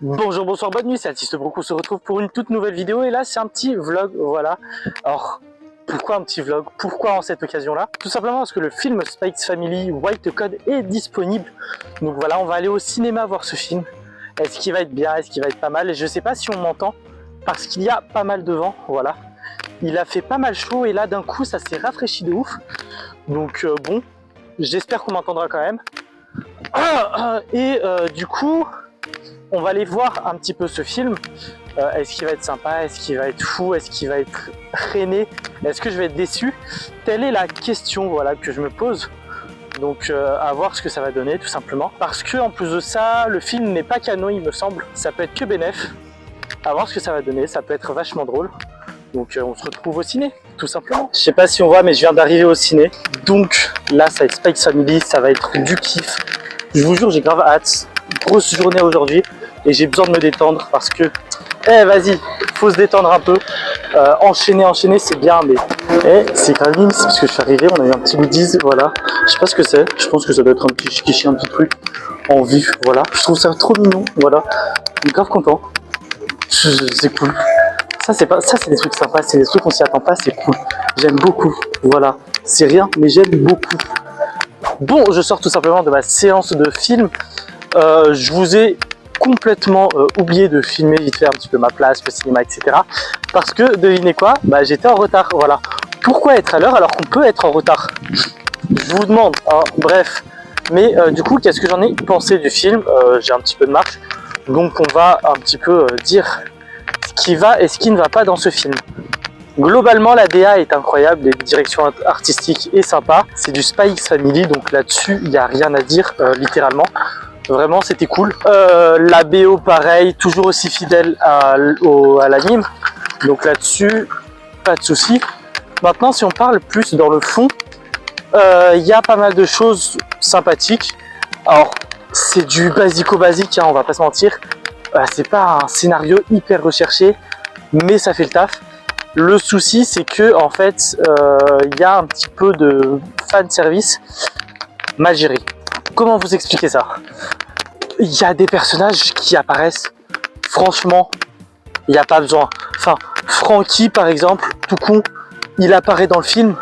Bonjour, bonsoir, bonne nuit, c'est Altiste Broc, on se retrouve pour une toute nouvelle vidéo et là c'est un petit vlog, voilà. Alors, pourquoi un petit vlog? Pourquoi en cette occasion-là? Tout simplement parce que le film Spy X Family White Code est disponible. Donc voilà, on va aller au cinéma voir ce film. Est-ce qu'il va être bien? Est-ce qu'il va être pas mal? Et je sais pas si on m'entend parce qu'il y a pas mal de vent, voilà. Il a fait pas mal chaud et là d'un coup ça s'est rafraîchi de ouf. Donc bon, j'espère qu'on m'entendra quand même. Du coup, on va aller voir un petit peu ce film. Est-ce qu'il va être sympa? Est-ce qu'il va être fou? Est-ce qu'il va être freiné? Est-ce que je vais être déçu? Telle est la question, voilà, que je me pose. Donc à voir ce que ça va donner tout simplement. Parce que en plus de ça, le film n'est pas canon il me semble. Ça peut être que bénef. À voir ce que ça va donner, ça peut être vachement drôle. Donc on se retrouve au ciné, tout simplement. Je sais pas si on voit, mais je viens d'arriver au ciné. Donc là, ça va être Spy X Family, ça va être du kiff. Je vous jure, j'ai grave hâte. Grosse journée aujourd'hui et j'ai besoin de me détendre parce que vas-y, faut se détendre un peu. Enchaîner c'est bien, mais c'est quand même limite parce que je suis arrivé, on a eu un petit goodies, voilà. Je sais pas ce que c'est, je pense que ça doit être un petit chichi, un petit truc en vif, voilà. Je trouve ça trop mignon, voilà. Je suis grave content. C'est cool. Ça c'est des trucs sympas, c'est des trucs qu'on s'y attend pas, c'est cool. J'aime beaucoup, voilà. C'est rien, mais j'aime beaucoup. Bon, je sors tout simplement de ma séance de film. Je vous ai complètement oublié de filmer vite fait un petit peu ma place, le cinéma, etc. Parce que, devinez quoi, j'étais en retard, voilà. Pourquoi être à l'heure alors qu'on peut être en retard? Je vous demande, hein, bref. Mais du coup, qu'est-ce que j'en ai pensé du film? J'ai un petit peu de marge, donc on va un petit peu dire ce qui va et ce qui ne va pas dans ce film. Globalement, la DA est incroyable, les directions artistiques est sympa. C'est du Spy X Family, donc là-dessus, il n'y a rien à dire, littéralement. Vraiment, c'était cool. La BO, pareil, toujours aussi fidèle à l'anime. Donc là-dessus, pas de souci. Maintenant, si on parle plus dans le fond, il y a pas mal de choses sympathiques. Alors, c'est du basico-basique, hein, on va pas se mentir. C'est pas un scénario hyper recherché, mais ça fait le taf. Le souci, c'est que en fait, il y a un petit peu de fan service mal géré. Comment vous expliquer ça? Il y a des personnages qui apparaissent, franchement, il n'y a pas besoin. Enfin, Franky par exemple, tout con, il apparaît dans le film,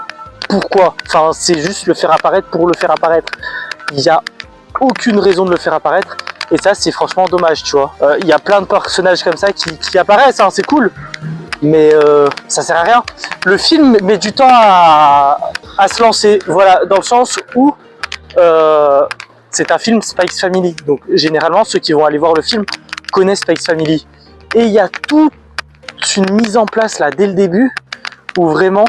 pourquoi? Enfin, c'est juste le faire apparaître pour le faire apparaître. Il n'y a aucune raison de le faire apparaître, et ça c'est franchement dommage, tu vois. Il y a plein de personnages comme ça qui apparaissent, hein, c'est cool, mais ça sert à rien. Le film met du temps à se lancer, voilà, dans le sens où c'est un film Spy X Family, donc généralement ceux qui vont aller voir le film connaissent Spy X Family. Et il y a toute une mise en place là dès le début où vraiment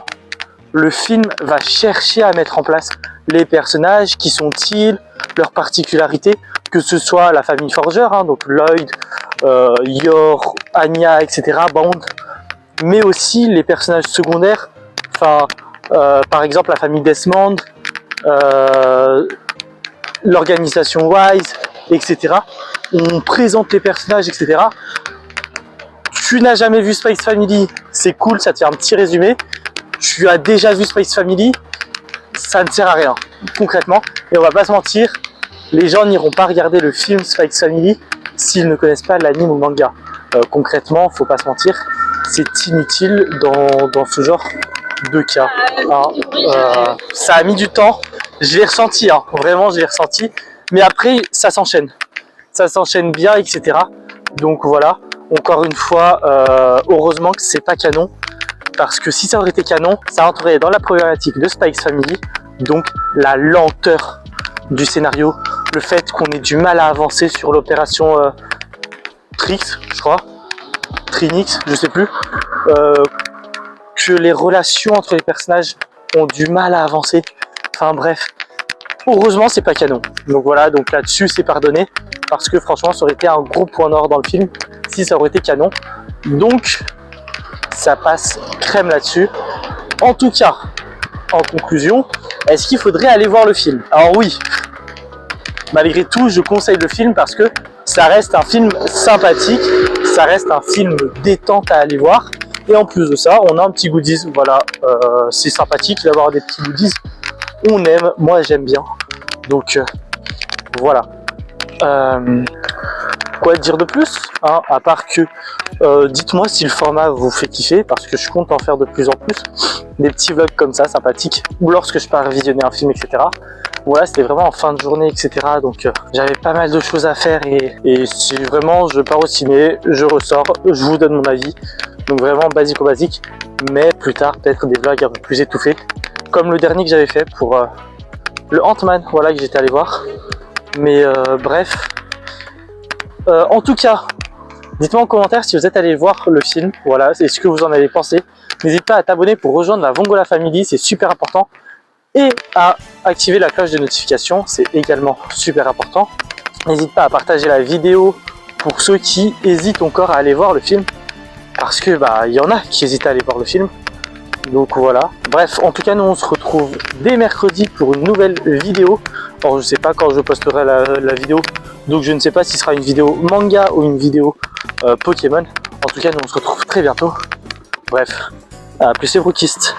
le film va chercher à mettre en place les personnages, qui sont-ils, leurs particularités, que ce soit la famille Forger, hein, donc Lloyd, Yor, Anya, etc., Bond, mais aussi les personnages secondaires, enfin par exemple la famille Desmond, l'organisation Wise, etc. On présente les personnages, etc. Tu n'as jamais vu Spy X Family, c'est cool, ça te fait un petit résumé. Tu as déjà vu Spy X Family, ça ne sert à rien, concrètement. Et on va pas se mentir, les gens n'iront pas regarder le film Spy X Family s'ils ne connaissent pas l'anime ou le manga. Concrètement, faut pas se mentir, c'est inutile dans ce genre de cas. Hein. Ça a mis du temps. Je l'ai ressenti, hein, vraiment je l'ai ressenti, mais après ça s'enchaîne bien, etc. Donc voilà, encore une fois, heureusement que c'est pas canon, parce que si ça aurait été canon, ça rentrerait dans la problématique de Spy X Family, donc la lenteur du scénario, le fait qu'on ait du mal à avancer sur l'opération Trix, je crois, Trinix, je sais plus, que les relations entre les personnages ont du mal à avancer. Enfin bref, heureusement c'est pas canon. Donc voilà, donc là-dessus c'est pardonné, parce que franchement ça aurait été un gros point noir dans le film si ça aurait été canon. Donc ça passe crème là-dessus. En tout cas, en conclusion, est-ce qu'il faudrait aller voir le film? Alors oui, malgré tout je conseille le film parce que ça reste un film sympathique, ça reste un film détente à aller voir. Et en plus de ça, on a un petit goodies, voilà, c'est sympathique d'avoir des petits goodies. On aime, moi j'aime bien, donc voilà. Quoi dire de plus, hein, à part que dites-moi si le format vous fait kiffer, parce que je compte en faire de plus en plus des petits vlogs comme ça, sympathiques, ou lorsque je pars visionner un film, etc. Voilà, c'était vraiment en fin de journée, etc. Donc j'avais pas mal de choses à faire et si vraiment je pars au ciné, je ressors, je vous donne mon avis. Donc vraiment basique, mais plus tard peut-être des vlogs un peu plus étouffés, comme le dernier que j'avais fait pour le Ant-Man, voilà, que j'étais allé voir. Mais bref, en tout cas, dites-moi en commentaire si vous êtes allé voir le film, voilà, et ce que vous en avez pensé. N'hésite pas à t'abonner pour rejoindre la Vongola Family, c'est super important. Et à activer la cloche de notification, c'est également super important. N'hésite pas à partager la vidéo pour ceux qui hésitent encore à aller voir le film. Parce que il y en a qui hésitent à aller voir le film. Donc voilà. Bref, en tout cas, nous on se retrouve dès mercredi pour une nouvelle vidéo. Alors je sais pas quand je posterai la vidéo. Donc je ne sais pas si ce sera une vidéo manga ou une vidéo Pokémon. En tout cas, nous on se retrouve très bientôt. Bref, à plus les brookistes.